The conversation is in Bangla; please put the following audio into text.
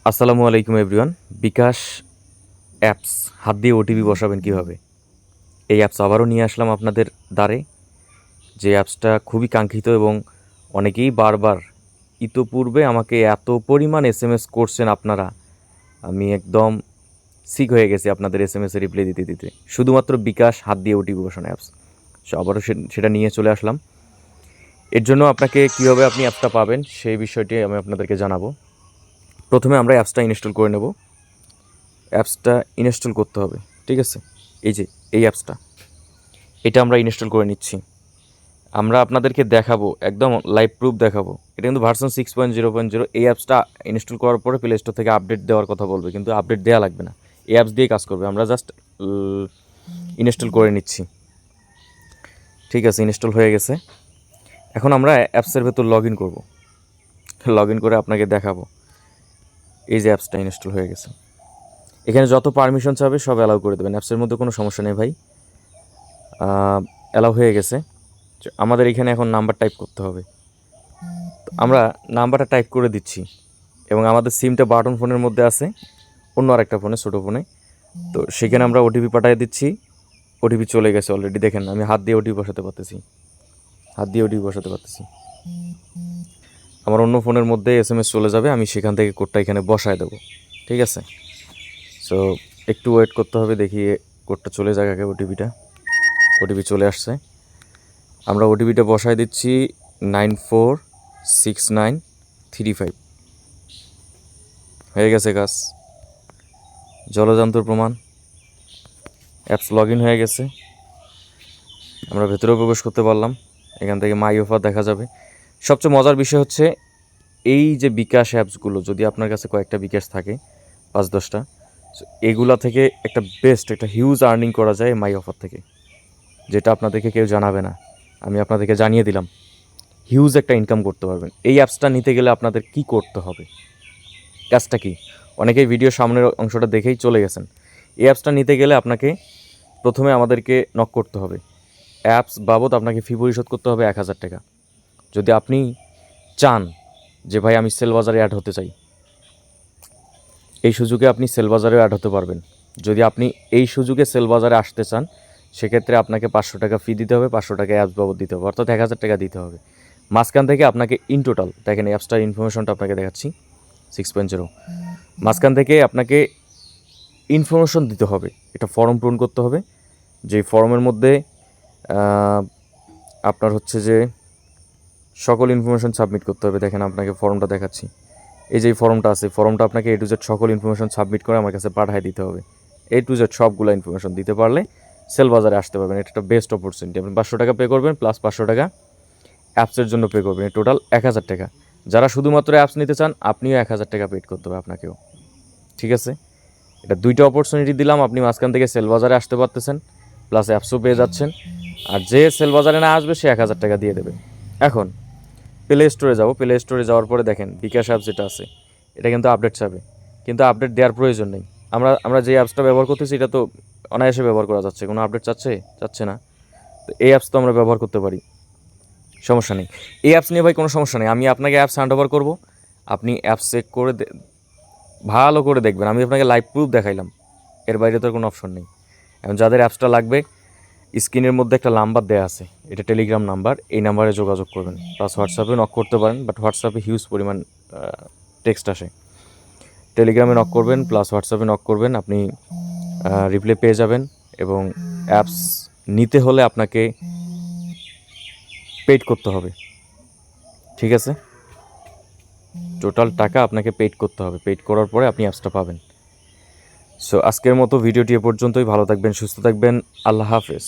আসসালামু আলাইকুম এভরিওয়ান। বিকাশ অ্যাপস হাত দিয়ে ওটিপি বসাবেন কিভাবে, এই অ্যাপস আবারও নিয়ে আসলাম আপনাদের দ্বারে। যে অ্যাপসটা খুবই কাঙ্ক্ষিত এবং অনেকেই বারবার ইতোপূর্বে আমাকে এত পরিমাণ এসএমএস করছেন আপনারা, আমি একদম সিক হয়ে গেছি আপনাদের এসএমএসে রিপ্লাই দিতে দিতে। শুধুমাত্র বিকাশ হাত দিয়ে ওটিপি বসানো অ্যাপস, সো আবারও সেটা নিয়ে চলে আসলাম। এর জন্য আপনাকে কীভাবে আপনি অ্যাপসটা পাবেন সেই বিষয়টি আমি আপনাদেরকে জানাবো। প্রথমে আমরা অ্যাপসটা ইনস্টল করে নেব। অ্যাপসটা ইনস্টল করতে হবে, ঠিক আছে? এই যে এই অ্যাপসটা, এটা আমরা ইনস্টল করে নিচ্ছি। আমরা আপনাদেরকে দেখাবো, একদম লাইভ প্রুফ দেখাবো। এটা কিন্তু ভার্সন 6.0.0। এই অ্যাপসটা ইনস্টল করার পরে প্লে স্টোর থেকে আপডেট দেওয়ার কথা বলবে, কিন্তু আপডেট দেওয়া লাগবে না, এই অ্যাপস দিয়ে কাজ করবে। আমরা জাস্ট ইনস্টল করে নিচ্ছি, ঠিক আছে? ইনস্টল হয়ে গেছে। এখন আমরা অ্যাপসের ভেতর লগ ইন করবো। লগ ইন করে আপনাকে দেখাবো। এই যে অ্যাপসটা ইনস্টল হয়ে গেছে, এখানে যত পারমিশন চাবে সব অ্যালাউ করে দেবেন। অ্যাপসের মধ্যে কোনো সমস্যা নেই ভাই, অ্যালাউ হয়ে গেছে। আমাদের এখানে এখন নাম্বার টাইপ করতে হবে। আমরা নাম্বারটা টাইপ করে দিচ্ছি এবং আমাদের সিমটা বাটন ফোনের মধ্যে আছে, অন্য আরেকটা ফোনে, ছোটো ফোনে। তো সেখানে আমরা ওটিপি পাঠিয়ে দিচ্ছি। ওটিপি চলে গেছে অলরেডি, দেখেন আমি হাত দিয়ে ওটিপি বসাতে পারতেছি, আমার অন্য ফোনের মধ্যে এসএমএস চলে যাবে, আমি সেখান থেকে কোডটা এখানে বসায় দেবো, ঠিক আছে? সো একটু ওয়েট করতে হবে, দেখি কোডটা চলে যাক আগে। ওটিপি চলে আসছে। আমরা ওটিপিটা বসায় দিচ্ছি 946935। হয়ে গেছে কাজ, জলযন্ত্র প্রমাণ। অ্যাপস লগ ইন হয়ে গেছে, আমরা ভেতরেও প্রবেশ করতে পারলাম। এখান থেকে মাই অফার দেখা যাবে। সবচেয়ে মজার বিষয় হচ্ছে এই যে বিকাশ অ্যাপসগুলো, যদি আপনার কাছে কয়েকটা বিকাশ থাকে, 5-10টা, এগুলা থেকে একটা একটা হিউজ আর্নিং করা যায় মাই অফার থেকে, যেটা আপনাদেরকে কেউ জানাবে না, আমি আপনাদেরকে জানিয়ে দিলাম। হিউজ একটা ইনকাম করতে পারবেন। এই অ্যাপসটা নিতে গেলে আপনাদের কি করতে হবে, কাজটা কি? অনেকেই ভিডিও সামনের অংশটা দেখেই চলে গেছেন। এই অ্যাপসটা নিতে গেলে আপনাকে প্রথমে আমাদেরকে নক করতে হবে। অ্যাপস বাবদ আপনাকে ফি পরিশোধ করতে হবে 1000 টাকা। যদি আপনি চান যে ভাই আমি সেলবাজারে অ্যাড হতে চাই, এই সুযোগে আপনি সেলবাজারে অ্যাড হতে পারবেন। যদি আপনি এই সুযোগে সেলবাজারে আসতে চান, সেক্ষেত্রে আপনাকে 500 টাকা ফি দিতে হবে, 500 টাকা অ্যাপস বাবদ দিতে হবে, অর্থাৎ 1000 টাকা দিতে হবে। মাঝখান থেকে আপনাকে ইন টোটাল, দেখেন অ্যাপসটার ইনফরমেশনটা আপনাকে দেখাচ্ছি 6.0। মাঝখান থেকে আপনাকে ইনফরমেশন দিতে হবে, একটা ফর্ম পূরণ করতে হবে। যেই ফর্মের মধ্যে আপনার হচ্ছে যে সকল ইনফরমেশন সাবমিট করতে হবে। দেখেন আপনাকে ফর্মটা দেখাচ্ছি, এই যে ফর্মটা আছে, ফর্মটা আপনাকে A to Z সকল ইনফরমেশন সাবমিট করে আমার কাছে পাঠিয়ে দিতে হবে। A to Z সবগুলো ইনফরমেশন দিতে পারলে সেল বাজারে আসতে পারবেন। এটা একটা বেস্ট অপরচুনিটি। আপনি 500 টাকা পে করবেন, প্লাস 500 টাকা অ্যাপসের জন্য পে করবেন, টোটাল 1000 টাকা। যারা শুধুমাত্র অ্যাপস নিতে চান, আপনিও 1000 টাকা পেড করতে হবে আপনাকেও, ঠিক আছে? এটা দুইটা অপরচুনিটি দিলাম। আপনি মাঝখান থেকে সেল বাজারে আসতে পারতেছেন, প্লাস অ্যাপসও পেয়ে যাচ্ছেন। আর যে সেল বাজারে না আসবে সে 1000 টাকা দিয়ে দেবে। এখন প্লে স্টোরে যাব। প্লে স্টোরে যাওয়ার পরে দেখেন বিকাশ অ্যাপস যেটা আছে, এটা কিন্তু আপডেট চাবে, কিন্তু আপডেট দেওয়ার প্রয়োজন নেই। আমরা যে অ্যাপসটা ব্যবহার করতেছি এটা তো অনায়াসে ব্যবহার করা যাচ্ছে, কোনো আপডেট চাচ্ছে না। তো এই অ্যাপস তো আমরা ব্যবহার করতে পারি, সমস্যা নেই। এই অ্যাপস নিয়ে ভাই কোনো সমস্যা নেই। আমি আপনাকে অ্যাপস হ্যান্ড ওভার করবো, আপনি অ্যাপস চেক করে ভালো করে দেখবেন। আমি আপনাকে লাইভ প্রুফ দেখাইলাম, এর বাইরে তো কোনো অপশন নেই। এখন যাদের অ্যাপসটা লাগবে, স্ক্রিনের মধ্যে একটা নাম্বার দেওয়া আছে, এটা টেলিগ্রাম নাম্বার, এই নাম্বারে যোগাযোগ করবেন। প্লাস হোয়াটসঅ্যাপে নক করতে পারেন, বাট হোয়াটসঅ্যাপে হিউজ পরিমাণ টেক্সট আসে। টেলিগ্রামে নক করবেন, প্লাস হোয়াটসঅ্যাপে নক করবেন, আপনি রিপ্লাই পেয়ে যাবেন। এবং অ্যাপস নিতে হলে আপনাকে পেড করতে হবে, ঠিক আছে? টোটাল টাকা আপনাকে পেড করতে হবে, পেড করার পরে আপনি অ্যাপসটা পাবেন। সো আজকের মতো ভিডিওটি এ পর্যন্তই। ভালো থাকবেন, সুস্থ থাকবেন, আল্লাহ হাফেজ।